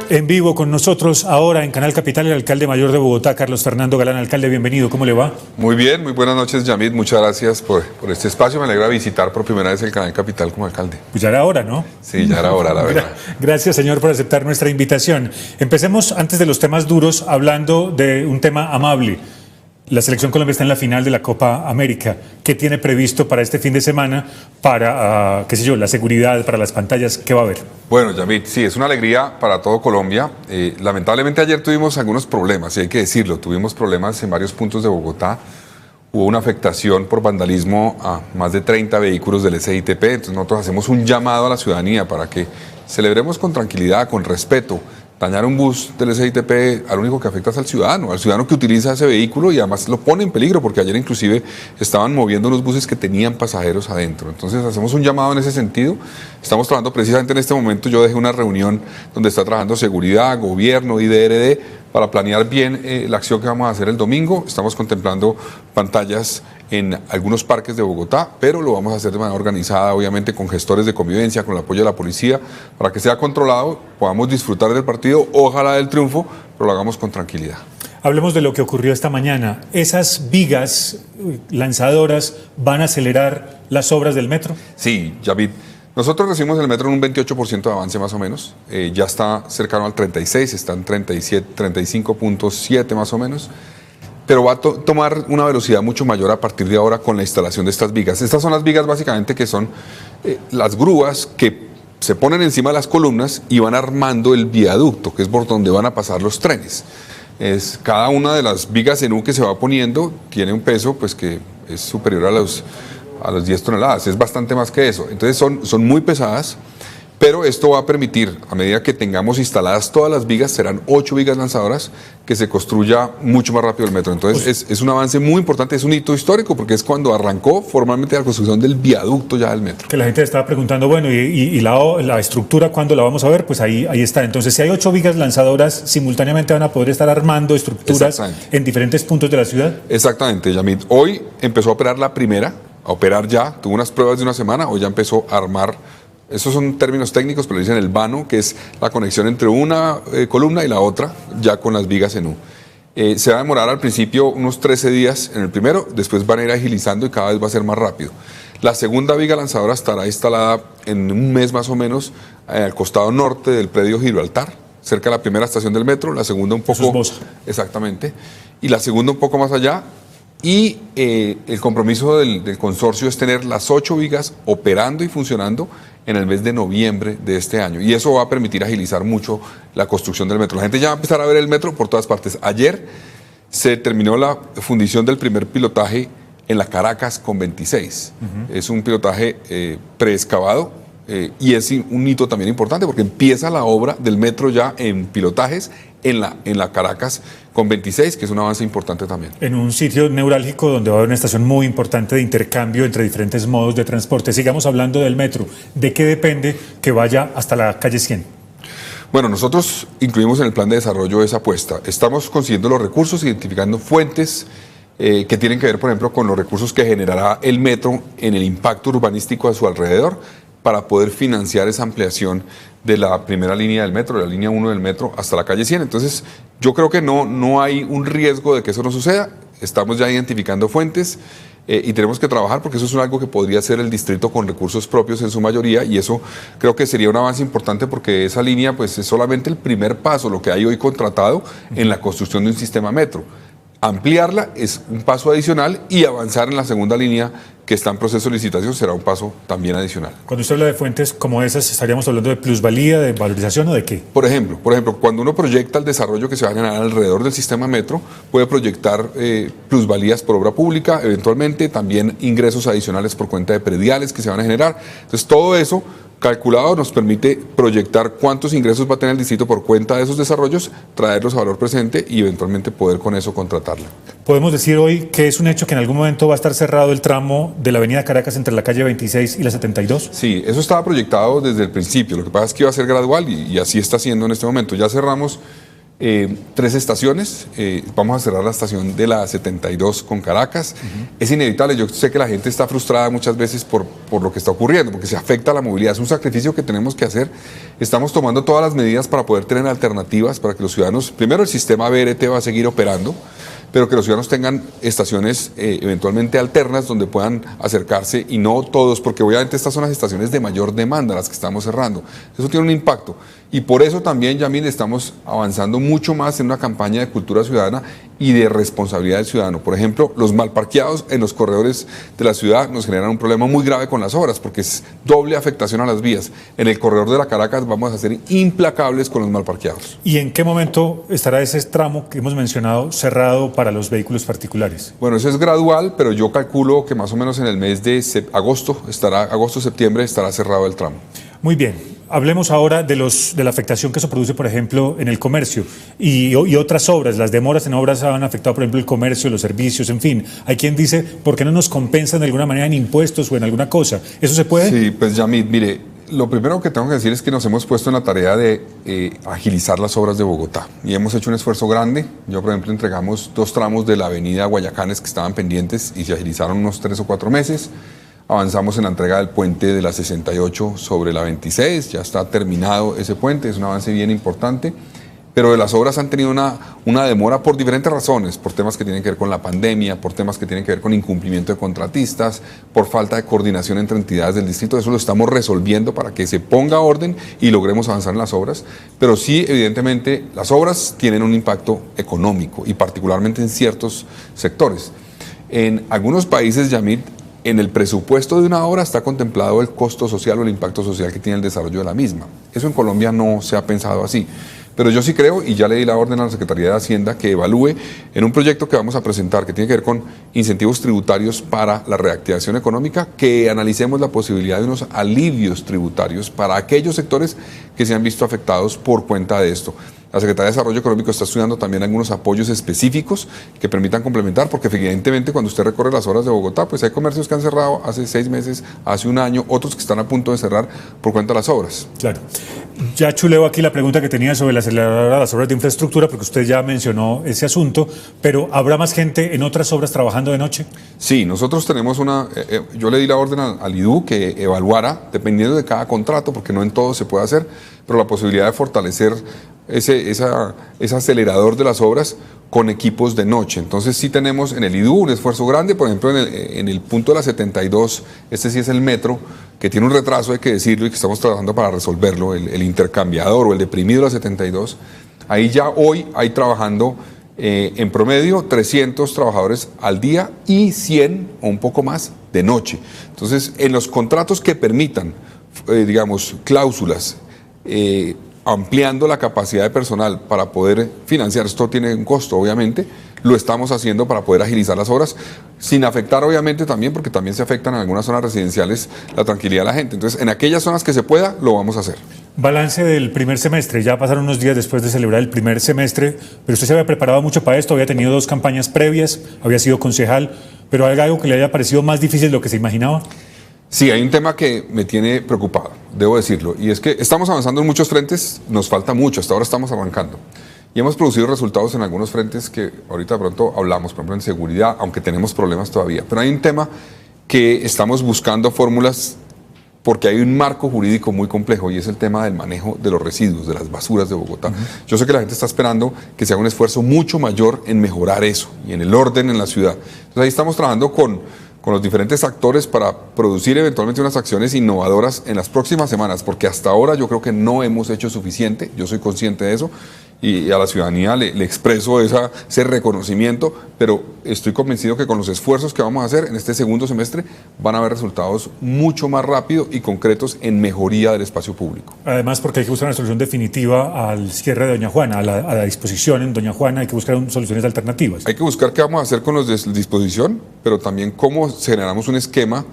En vivo con nosotros ahora en Canal Capital el alcalde mayor de Bogotá, Carlos Fernando Galán. Alcalde, bienvenido, ¿cómo le va? Muy bien, muy buenas noches, Yamid, muchas gracias por este espacio. Me alegra visitar por primera vez el Canal Capital como alcalde. Pues ya era hora, ¿no? Sí, ya era hora, la verdad. Gracias, señor, por aceptar nuestra invitación. Empecemos, antes de los temas duros, hablando de un tema amable. La Selección Colombia está en la final de la Copa América. ¿Qué tiene previsto para este fin de semana para, qué sé yo, la seguridad, para las pantallas? ¿Qué va a haber? Bueno, Yamid, sí, es una alegría para todo Colombia. Lamentablemente ayer tuvimos algunos problemas, y hay que decirlo. Tuvimos problemas en varios puntos de Bogotá. Hubo una afectación por vandalismo a más de 30 vehículos del SITP. Entonces nosotros hacemos un llamado a la ciudadanía para que celebremos con tranquilidad, con respeto. Dañar un bus del SITP, al único que afecta es al ciudadano que utiliza ese vehículo y además lo pone en peligro, porque ayer inclusive estaban moviendo unos buses que tenían pasajeros adentro. Entonces hacemos un llamado en ese sentido. Estamos trabajando precisamente en este momento, yo dejé una reunión donde está trabajando seguridad, gobierno, IDRD, para planear bien la acción que vamos a hacer el domingo. Estamos contemplando pantallas en algunos parques de Bogotá, pero lo vamos a hacer de manera organizada, obviamente con gestores de convivencia, con el apoyo de la policía, para que sea controlado, podamos disfrutar del partido, ojalá del triunfo, pero lo hagamos con tranquilidad. Hablemos de lo que ocurrió esta mañana. ¿Esas vigas lanzadoras van a acelerar las obras del metro? Sí, Javid. Nosotros recibimos el metro en un 28% de avance más o menos, ya está cercano al 36, está en 35.7 más o menos, pero va a tomar una velocidad mucho mayor a partir de ahora con la instalación de estas vigas. Estas son las vigas básicamente que son las grúas que se ponen encima de las columnas y van armando el viaducto, que es por donde van a pasar los trenes. Cada una de las vigas en U que se va poniendo tiene un peso pues, que es superior a los 10 toneladas, es bastante más que eso. Entonces son muy pesadas, pero esto va a permitir, a medida que tengamos instaladas todas las vigas, serán 8 vigas lanzadoras, que se construya mucho más rápido el metro. Entonces es un avance muy importante, es un hito histórico, porque es cuando arrancó formalmente la construcción del viaducto ya del metro. Que la gente estaba preguntando, bueno, ¿y la estructura cuándo la vamos a ver? Pues ahí está. Entonces, si hay 8 vigas lanzadoras, simultáneamente van a poder estar armando estructuras en diferentes puntos de la ciudad. Exactamente, Yamid. Hoy empezó a operar la primera, a operar ya, tuvo unas pruebas de una semana, hoy ya empezó a armar. Esos son términos técnicos, pero le dicen el vano, que es la conexión entre una columna y la otra, ya con las vigas en U. Se va a demorar al principio unos 13 días en el primero, después van a ir agilizando y cada vez va a ser más rápido. La segunda viga lanzadora estará instalada en un mes más o menos al costado norte del predio Gibraltar, cerca de la primera estación del metro, la segunda un poco... Eso es Bosa. Exactamente. Y la segunda un poco más allá. Y el compromiso del consorcio es tener las 8 vigas operando y funcionando en el mes de noviembre de este año. Y eso va a permitir agilizar mucho la construcción del metro. La gente ya va a empezar a ver el metro por todas partes. Ayer se terminó la fundición del primer pilotaje en la Caracas con 26. Es un pilotaje preexcavado y es un hito también importante porque empieza la obra del metro ya en pilotajes en la Caracas con 26, que es un avance importante también. En un sitio neurálgico donde va a haber una estación muy importante de intercambio entre diferentes modos de transporte. Sigamos hablando del metro. ¿De qué depende que vaya hasta la calle 100? Bueno, nosotros incluimos en el plan de desarrollo esa apuesta. Estamos consiguiendo los recursos, identificando fuentes que tienen que ver, por ejemplo, con los recursos que generará el metro en el impacto urbanístico a su alrededor, para poder financiar esa ampliación de la primera línea del metro, de la línea 1 del metro, hasta la calle 100. Entonces, yo creo que no hay un riesgo de que eso no suceda. Estamos ya identificando fuentes y tenemos que trabajar porque eso es algo que podría hacer el distrito con recursos propios en su mayoría, y eso creo que sería un avance importante porque esa línea pues, es solamente el primer paso, lo que hay hoy contratado en la construcción de un sistema metro. Ampliarla es un paso adicional y avanzar en la segunda línea que está en proceso de licitación será un paso también adicional. Cuando usted habla de fuentes como esas, ¿estaríamos hablando de plusvalía, de valorización o de qué? Por ejemplo, cuando uno proyecta el desarrollo que se va a generar alrededor del sistema metro, puede proyectar plusvalías por obra pública, eventualmente también ingresos adicionales por cuenta de prediales que se van a generar. Entonces todo eso calculado nos permite proyectar cuántos ingresos va a tener el distrito por cuenta de esos desarrollos, traerlos a valor presente y eventualmente poder con eso contratarla. Podemos decir hoy que es un hecho que en algún momento va a estar cerrado el tramo de la avenida Caracas entre la calle 26 y la 72. Sí, eso estaba proyectado desde el principio. Lo que pasa es que iba a ser gradual y así está siendo en este momento. Ya cerramos 3 estaciones, vamos a cerrar la estación de la 72 con Caracas. Es inevitable, yo sé que la gente está frustrada muchas veces por lo que está ocurriendo, porque se afecta a la movilidad, es un sacrificio que tenemos que hacer. Estamos tomando todas las medidas para poder tener alternativas, para que los ciudadanos, primero el sistema BRT va a seguir operando, pero que los ciudadanos tengan estaciones eventualmente alternas donde puedan acercarse, y no todos, porque obviamente estas son las estaciones de mayor demanda, las que estamos cerrando. Eso tiene un impacto, y por eso también, Yamil, estamos avanzando mucho más en una campaña de cultura ciudadana y de responsabilidad del ciudadano. Por ejemplo, los mal parqueados en los corredores de la ciudad nos generan un problema muy grave con las obras, porque es doble afectación a las vías. En el corredor de la Caracas vamos a ser implacables con los mal parqueados. ¿Y en qué momento estará ese tramo que hemos mencionado cerrado para los vehículos particulares? Bueno, eso es gradual, pero yo calculo que más o menos en el mes de agosto-septiembre estará cerrado el tramo. Muy bien. Hablemos ahora de la afectación que eso produce, por ejemplo, en el comercio y otras obras. Las demoras en obras han afectado, por ejemplo, el comercio, los servicios, en fin. Hay quien dice, ¿por qué no nos compensan de alguna manera en impuestos o en alguna cosa? ¿Eso se puede? Sí, pues Yamid, mire, lo primero que tengo que decir es que nos hemos puesto en la tarea de agilizar las obras de Bogotá y hemos hecho un esfuerzo grande. Yo, por ejemplo, entregamos 2 tramos de la avenida Guayacanes que estaban pendientes y se agilizaron unos 3 o 4 meses. Avanzamos en la entrega del puente de la 68 sobre la 26, ya está terminado ese puente, es un avance bien importante, pero las obras han tenido una demora por diferentes razones, por temas que tienen que ver con la pandemia, por temas que tienen que ver con incumplimiento de contratistas, por falta de coordinación entre entidades del distrito. Eso lo estamos resolviendo para que se ponga orden y logremos avanzar en las obras, pero sí, evidentemente, las obras tienen un impacto económico y particularmente en ciertos sectores. En algunos países, Yamid, en el presupuesto de una obra está contemplado el costo social o el impacto social que tiene el desarrollo de la misma. Eso en Colombia no se ha pensado así. Pero yo sí creo, y ya le di la orden a la Secretaría de Hacienda, que evalúe en un proyecto que vamos a presentar, que tiene que ver con incentivos tributarios para la reactivación económica, que analicemos la posibilidad de unos alivios tributarios para aquellos sectores que se han visto afectados por cuenta de esto. La Secretaría de Desarrollo Económico está estudiando también algunos apoyos específicos que permitan complementar, porque evidentemente cuando usted recorre las horas de Bogotá, pues hay comercios que han cerrado hace 6 meses, hace un año, otros que están a punto de cerrar por cuenta de las obras. Claro. Ya chuleo aquí la pregunta que tenía sobre la aceleradora de las obras de infraestructura, porque usted ya mencionó ese asunto, pero ¿habrá más gente en otras obras trabajando de noche? Sí, nosotros tenemos yo le di la orden al IDU que evaluara, dependiendo de cada contrato, porque no en todo se puede hacer, pero la posibilidad de fortalecer ese acelerador de las obras con equipos de noche. Entonces sí tenemos en el IDU un esfuerzo grande, por ejemplo en el punto de la 72, este sí es el metro, que tiene un retraso, hay que decirlo, y que estamos trabajando para resolverlo, el intercambiador o el deprimido de la 72. Ahí ya hoy hay trabajando en promedio 300 trabajadores al día y 100 o un poco más de noche. Entonces, en los contratos que permitan, digamos, cláusulas, ampliando la capacidad de personal para poder financiar, esto tiene un costo obviamente, lo estamos haciendo para poder agilizar las obras, sin afectar obviamente también, porque también se afectan en algunas zonas residenciales la tranquilidad de la gente. Entonces, en aquellas zonas que se pueda, lo vamos a hacer. Balance del primer semestre, ya pasaron unos días después de celebrar el primer semestre, pero usted se había preparado mucho para esto, había tenido 2 campañas previas, había sido concejal, pero ¿hay algo que le haya parecido más difícil de lo que se imaginaba? Sí, hay un tema que me tiene preocupado, debo decirlo, y es que estamos avanzando en muchos frentes, nos falta mucho, hasta ahora estamos arrancando. Y hemos producido resultados en algunos frentes que ahorita de pronto hablamos, por ejemplo en seguridad, aunque tenemos problemas todavía. Pero hay un tema que estamos buscando fórmulas porque hay un marco jurídico muy complejo y es el tema del manejo de los residuos, de las basuras de Bogotá. Yo sé que la gente está esperando que se haga un esfuerzo mucho mayor en mejorar eso y en el orden en la ciudad. Entonces ahí estamos trabajando con los diferentes actores para producir eventualmente unas acciones innovadoras en las próximas semanas, porque hasta ahora yo creo que no hemos hecho suficiente, yo soy consciente de eso, y a la ciudadanía le expreso ese reconocimiento, pero estoy convencido que con los esfuerzos que vamos a hacer en este segundo semestre van a haber resultados mucho más rápidos y concretos en mejoría del espacio público. Además, porque hay que buscar una solución definitiva al cierre de Doña Juana, a la disposición en Doña Juana, hay que buscar soluciones alternativas. Hay que buscar qué vamos a hacer con los de disposición, pero también cómo generamos un esquema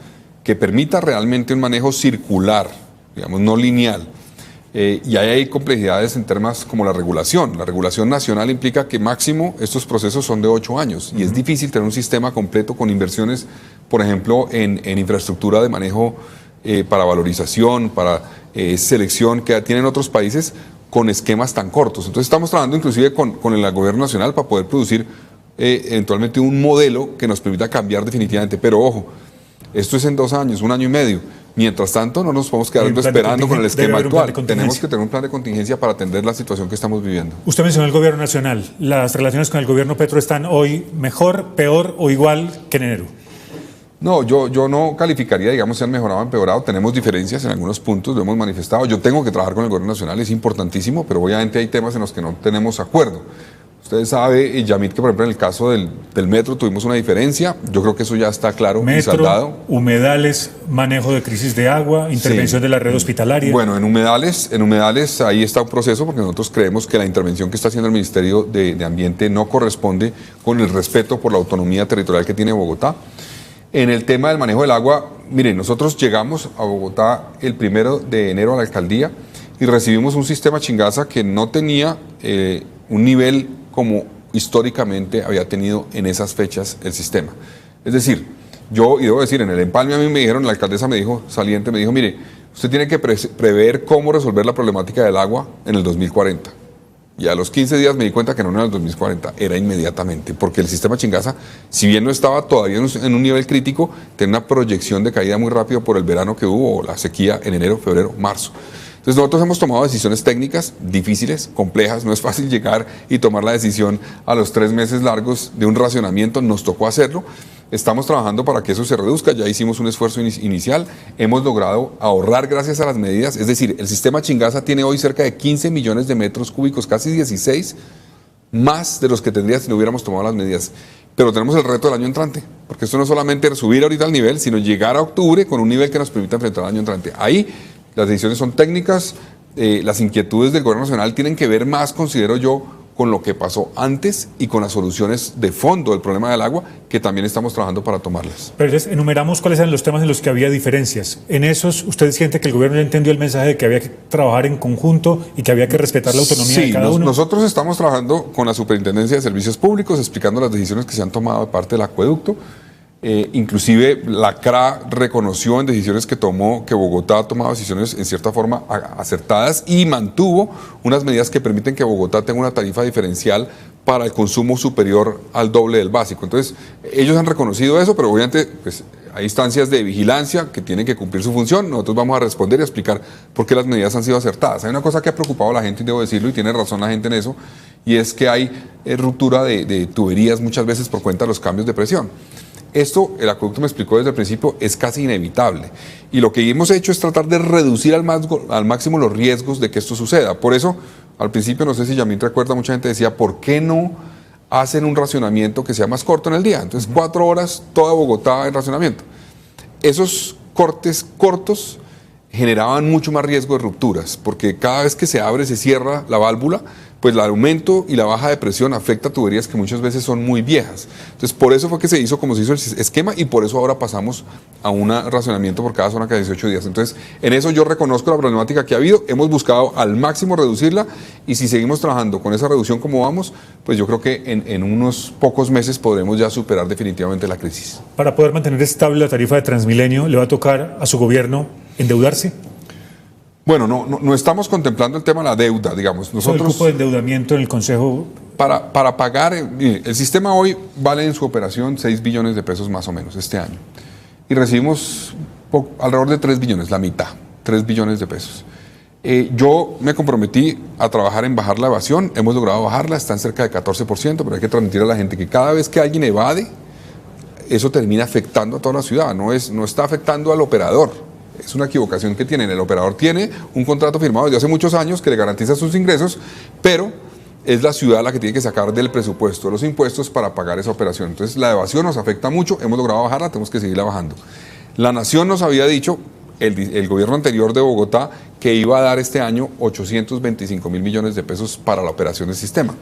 que permita realmente un manejo circular, digamos, no lineal. Y ahí hay complejidades en temas como la regulación. La regulación nacional implica que máximo estos procesos son de 8 años y es difícil tener un sistema completo con inversiones, por ejemplo, en infraestructura de manejo para valorización, para selección que tienen otros países, con esquemas tan cortos. Entonces estamos trabajando inclusive con el gobierno nacional para poder producir eventualmente un modelo que nos permita cambiar definitivamente. Pero ojo, esto es en 2 años, 1 año y medio. Mientras tanto, no nos podemos quedar esperando con el esquema actual. Tenemos que tener un plan de contingencia para atender la situación que estamos viviendo. Usted mencionó el gobierno nacional. ¿Las relaciones con el gobierno Petro están hoy mejor, peor o igual que en enero? No, yo no calificaría, digamos, si han mejorado o empeorado. Tenemos diferencias en algunos puntos, lo hemos manifestado. Yo tengo que trabajar con el gobierno nacional, es importantísimo, pero obviamente hay temas en los que no tenemos acuerdo. Ustedes saben, Yamit, que por ejemplo en el caso del metro tuvimos una diferencia. Yo creo que eso ya está claro y saldado. Humedales, manejo de crisis de agua, intervención de la red hospitalaria. Bueno, en humedales ahí está un proceso, porque nosotros creemos que la intervención que está haciendo el Ministerio de Ambiente no corresponde con el respeto por la autonomía territorial que tiene Bogotá. En el tema del manejo del agua, miren, nosotros llegamos a Bogotá el 1 de enero a la alcaldía y recibimos un sistema Chingaza que no tenía un nivel como históricamente había tenido en esas fechas el sistema. Es decir, yo, y debo decir, en el empalme a mí me dijeron, la alcaldesa me dijo, saliente, me dijo, mire, usted tiene que prever cómo resolver la problemática del agua en el 2040. Y a los 15 días me di cuenta que no era el 2040, era inmediatamente, porque el sistema Chingaza, si bien no estaba todavía en un nivel crítico, tenía una proyección de caída muy rápido por el verano que hubo, o la sequía en enero, febrero, marzo. Entonces nosotros hemos tomado decisiones técnicas difíciles, complejas, no es fácil llegar y tomar la decisión a los 3 meses largos de un racionamiento, nos tocó hacerlo. Estamos trabajando para que eso se reduzca, ya hicimos un esfuerzo inicial, hemos logrado ahorrar gracias a las medidas, es decir, el sistema Chingaza tiene hoy cerca de 15 millones de metros cúbicos, casi 16, más de los que tendría si no hubiéramos tomado las medidas. Pero tenemos el reto del año entrante, porque esto no es solamente subir ahorita el nivel, sino llegar a octubre con un nivel que nos permita enfrentar el año entrante. Ahí las decisiones son técnicas, las inquietudes del gobierno nacional tienen que ver más, considero yo, con lo que pasó antes y con las soluciones de fondo del problema del agua, que también estamos trabajando para tomarlas. Pero entonces, enumeramos cuáles eran los temas en los que había diferencias. En esos, ¿usted siente que el gobierno ya entendió el mensaje de que había que trabajar en conjunto y que había que respetar la autonomía de cada uno? Nosotros estamos trabajando con la Superintendencia de Servicios Públicos, explicando las decisiones que se han tomado de parte del acueducto. Inclusive la CRA reconoció en decisiones que tomó que Bogotá ha tomado decisiones en cierta forma acertadas y mantuvo unas medidas que permiten que Bogotá tenga una tarifa diferencial para el consumo superior al doble del básico. Entonces, ellos han reconocido eso, pero obviamente pues, hay instancias de vigilancia que tienen que cumplir su función. Nosotros vamos a responder y a explicar por qué las medidas han sido acertadas. Hay una cosa que ha preocupado a la gente, y debo decirlo, y tiene razón la gente en eso, y es que hay ruptura de tuberías muchas veces por cuenta de los cambios de presión. Esto, el acueducto me explicó desde el principio, es casi inevitable. Y lo que hemos hecho es tratar de reducir al máximo los riesgos de que esto suceda. Por eso, al principio, no sé si Yamil recuerda, mucha gente decía, ¿por qué no hacen un racionamiento que sea más corto en el día? Entonces, 4 horas, toda Bogotá en racionamiento. Esos cortes cortos generaban mucho más riesgo de rupturas, porque cada vez que se abre, se cierra la válvula, pues el aumento y la baja de presión afecta tuberías que muchas veces son muy viejas. Entonces, por eso fue que se hizo como se hizo el esquema y por eso ahora pasamos a un racionamiento por cada zona cada 18 días. Entonces, en eso yo reconozco la problemática que ha habido, hemos buscado al máximo reducirla y si seguimos trabajando con esa reducción como vamos, pues yo creo que en unos pocos meses podremos ya superar definitivamente la crisis. Para poder mantener estable la tarifa de Transmilenio, ¿le va a tocar a su gobierno endeudarse? Bueno, no estamos contemplando el tema de la deuda, digamos. Nosotros, el cupo de endeudamiento en el Consejo. Para pagar, el sistema hoy vale en su operación 6 billones de pesos más o menos este año. Y recibimos alrededor de 3 billones, la mitad, 3 billones de pesos. Yo me comprometí a trabajar en bajar la evasión, hemos logrado bajarla, está en cerca de 14%, pero hay que transmitir a la gente que cada vez que alguien evade, eso termina afectando a toda la ciudad, no está afectando al operador. Es una equivocación que tienen. El operador tiene un contrato firmado desde hace muchos años que le garantiza sus ingresos, pero es la ciudad la que tiene que sacar del presupuesto los impuestos para pagar esa operación. Entonces la evasión nos afecta mucho, hemos logrado bajarla, tenemos que seguirla bajando. La Nación nos había dicho, el gobierno anterior de Bogotá, que iba a dar este año 825 mil millones de pesos para la operación del sistema.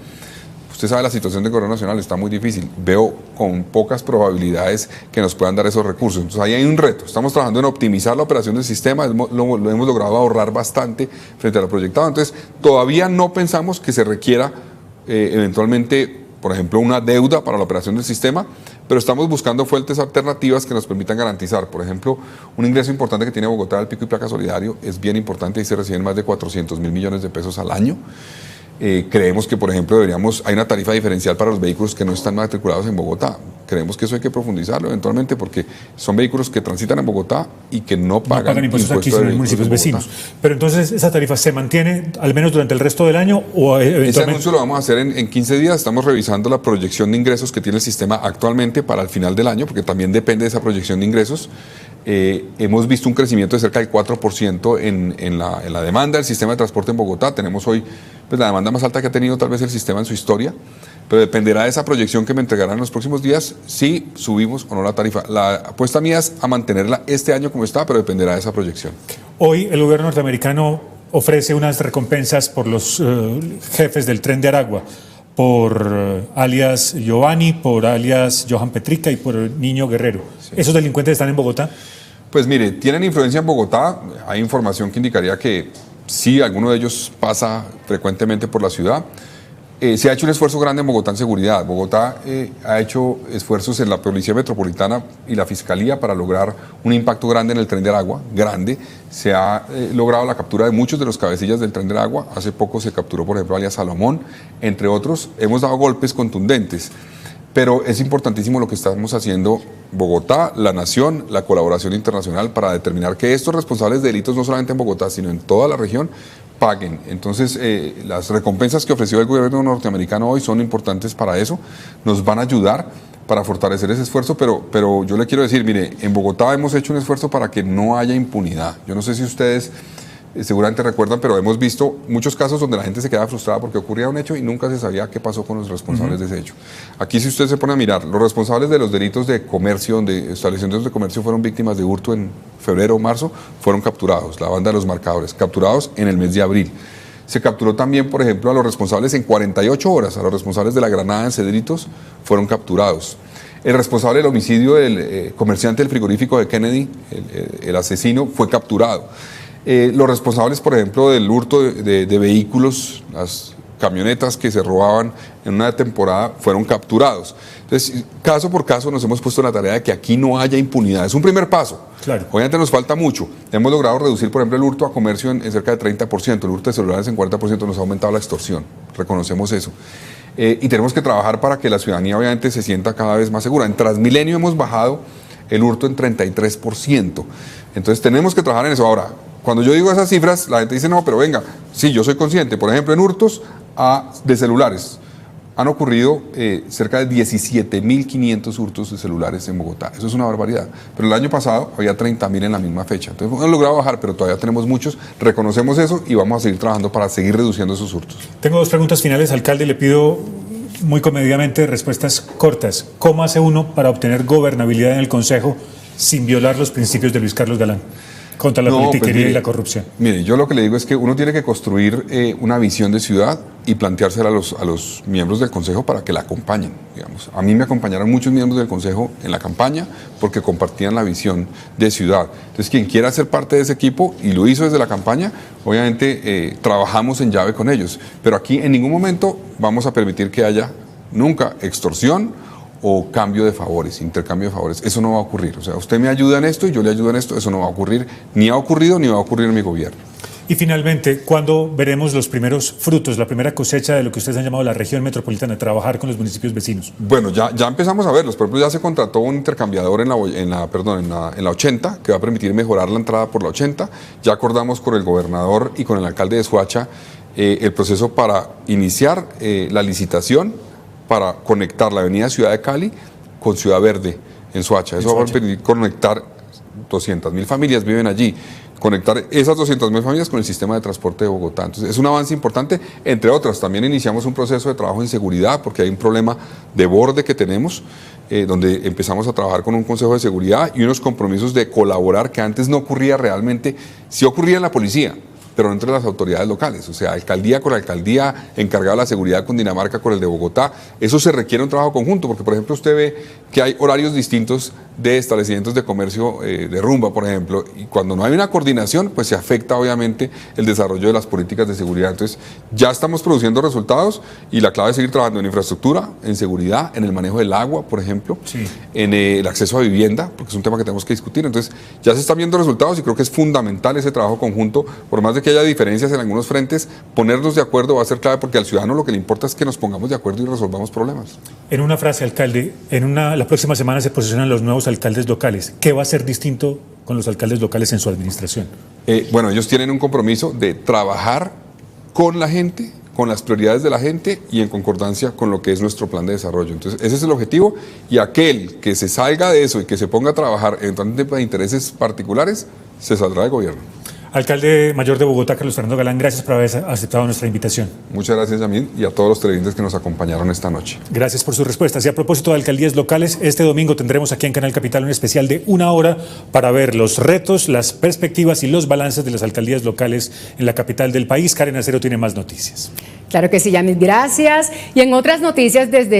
Usted sabe, la situación del gobierno nacional está muy difícil. Veo con pocas probabilidades que nos puedan dar esos recursos. Entonces ahí hay un reto. Estamos trabajando en optimizar la operación del sistema. Lo hemos logrado ahorrar bastante frente a lo proyectado. Entonces todavía no pensamos que se requiera eventualmente, por ejemplo, una deuda para la operación del sistema, pero estamos buscando fuentes alternativas que nos permitan garantizar. Por ejemplo, un ingreso importante que tiene Bogotá del pico y placa solidario es bien importante y se reciben más de 400.000 millones de pesos al año. Creemos que, por ejemplo, hay una tarifa diferencial para los vehículos que no están matriculados en Bogotá. Creemos que eso hay que profundizarlo eventualmente porque son vehículos que transitan en Bogotá y que no pagan impuestos aquí, sino en municipios vecinos. Pero entonces, ¿esa tarifa se mantiene al menos durante el resto del año o eventualmente? Ese anuncio lo vamos a hacer en 15 días. Estamos revisando la proyección de ingresos que tiene el sistema actualmente para el final del año, porque también depende de esa proyección de ingresos. Hemos visto un crecimiento de cerca del 4% en la demanda del sistema de transporte en Bogotá. Tenemos hoy pues, la demanda más alta que ha tenido tal vez el sistema en su historia, pero dependerá de esa proyección que me entregarán en los próximos días si subimos o no la tarifa. La apuesta mía es a mantenerla este año como está, pero dependerá de esa proyección. Hoy el gobierno norteamericano ofrece unas recompensas por los jefes del Tren de Aragua, por alias Giovanni, por alias Johan Petrica y por Niño Guerrero. Sí. ¿Esos delincuentes están en Bogotá? Pues mire, tienen influencia en Bogotá. Hay información que indicaría que sí, alguno de ellos pasa frecuentemente por la ciudad. Se ha hecho un esfuerzo grande en Bogotá en seguridad. Bogotá ha hecho esfuerzos en la Policía Metropolitana y la Fiscalía para lograr un impacto grande en el Tren del Agua, grande. Se ha logrado la captura de muchos de los cabecillas del Tren del Agua. Hace poco se capturó, por ejemplo, alias Salomón, entre otros. Hemos dado golpes contundentes. Pero es importantísimo lo que estamos haciendo Bogotá, la nación, la colaboración internacional para determinar que estos responsables de delitos, no solamente en Bogotá, sino en toda la región, paguen. Entonces, las recompensas que ofreció el gobierno norteamericano hoy son importantes para eso, nos van a ayudar para fortalecer ese esfuerzo, pero yo le quiero decir, mire, en Bogotá hemos hecho un esfuerzo para que no haya impunidad. Yo no sé si ustedes seguramente recuerdan, pero hemos visto muchos casos donde la gente se queda frustrada porque ocurría un hecho y nunca se sabía qué pasó con los responsables de ese hecho. Aquí, si usted se pone a mirar, los responsables de los delitos de comercio, donde establecimientos de comercio fueron víctimas de hurto en febrero o marzo, fueron capturados, la banda de los marcadores, capturados en el mes de abril. Se capturó también, por ejemplo, a los responsables en 48 horas, a los responsables de la granada en Cedritos, fueron capturados. El responsable del homicidio del comerciante del frigorífico de Kennedy, el asesino, fue capturado. Los responsables, por ejemplo, del hurto de vehículos, las camionetas que se robaban en una temporada, fueron capturados. Entonces, caso por caso nos hemos puesto la tarea de que aquí no haya impunidad. Es un primer paso. Claro. Obviamente nos falta mucho. Hemos logrado reducir, por ejemplo, el hurto a comercio en cerca de 30%, el hurto de celulares en 40%, nos ha aumentado la extorsión. Reconocemos eso. Y tenemos que trabajar para que la ciudadanía obviamente se sienta cada vez más segura. En Transmilenio hemos bajado el hurto en 33%. Entonces tenemos que trabajar en eso. Ahora, cuando yo digo esas cifras, la gente dice, no, pero venga, sí, yo soy consciente. Por ejemplo, en hurtos de celulares han ocurrido cerca de 17.500 hurtos de celulares en Bogotá. Eso es una barbaridad. Pero el año pasado había 30.000 en la misma fecha. Entonces hemos logrado bajar, pero todavía tenemos muchos. Reconocemos eso y vamos a seguir trabajando para seguir reduciendo esos hurtos. Tengo dos preguntas finales, alcalde. Le pido muy comedidamente respuestas cortas. ¿Cómo hace uno para obtener gobernabilidad en el Consejo sin violar los principios de Luis Carlos Galán contra la politiquería y la corrupción? Mire, yo lo que le digo es que uno tiene que construir una visión de ciudad y planteársela a los miembros del Consejo para que la acompañen, digamos. A mí me acompañaron muchos miembros del Consejo en la campaña porque compartían la visión de ciudad. Entonces, quien quiera ser parte de ese equipo y lo hizo desde la campaña, obviamente trabajamos en llave con ellos. Pero aquí en ningún momento vamos a permitir que haya nunca extorsión o cambio de favores, intercambio de favores. Eso no va a ocurrir. O sea, usted me ayuda en esto y yo le ayudo en esto. Eso no va a ocurrir, ni ha ocurrido, ni va a ocurrir en mi gobierno. Y finalmente, ¿cuándo veremos los primeros frutos, la primera cosecha de lo que ustedes han llamado la región metropolitana, trabajar con los municipios vecinos? Bueno, ya empezamos a verlos. Por ejemplo, ya se contrató un intercambiador en la 80, que va a permitir mejorar la entrada por la 80. Ya acordamos con el gobernador y con el alcalde de Soacha el proceso para iniciar la licitación para conectar la avenida Ciudad de Cali con Ciudad Verde en Soacha. Eso va a permitir conectar 200.000 familias, viven allí, conectar esas 200.000 familias con el sistema de transporte de Bogotá. Entonces es un avance importante, entre otras. También iniciamos un proceso de trabajo en seguridad porque hay un problema de borde que tenemos, donde empezamos a trabajar con un consejo de seguridad y unos compromisos de colaborar que antes no ocurría realmente. Sí ocurría en la policía, pero no entre las autoridades locales, o sea, alcaldía con alcaldía, encargada de la seguridad con Dinamarca, con el de Bogotá. Eso se requiere un trabajo conjunto, porque por ejemplo usted ve que hay horarios distintos de establecimientos de comercio de rumba, por ejemplo, y cuando no hay una coordinación, pues se afecta obviamente el desarrollo de las políticas de seguridad. Entonces, ya estamos produciendo resultados y la clave es seguir trabajando en infraestructura, en seguridad, en el manejo del agua, por ejemplo, sí, en el acceso a vivienda, porque es un tema que tenemos que discutir. Entonces, ya se están viendo resultados y creo que es fundamental ese trabajo conjunto, por más de que haya diferencias en algunos frentes, ponernos de acuerdo va a ser clave porque al ciudadano lo que le importa es que nos pongamos de acuerdo y resolvamos problemas. En una frase, alcalde, la próxima semana se posicionan los nuevos alcaldes locales. ¿Qué va a ser distinto con los alcaldes locales en su administración? Bueno, ellos tienen un compromiso de trabajar con la gente, con las prioridades de la gente y en concordancia con lo que es nuestro plan de desarrollo. Entonces, ese es el objetivo y aquel que se salga de eso y que se ponga a trabajar en temas de intereses particulares, se saldrá del gobierno. Alcalde Mayor de Bogotá, Carlos Fernando Galán, gracias por haber aceptado nuestra invitación. Muchas gracias a mí y a todos los televidentes que nos acompañaron esta noche. Gracias por sus respuestas. Y a propósito de alcaldías locales, este domingo tendremos aquí en Canal Capital un especial de 1 hora para ver los retos, las perspectivas y los balances de las alcaldías locales en la capital del país. Karen Acero tiene más noticias. Claro que sí, Yamil, gracias. Y en otras noticias, desde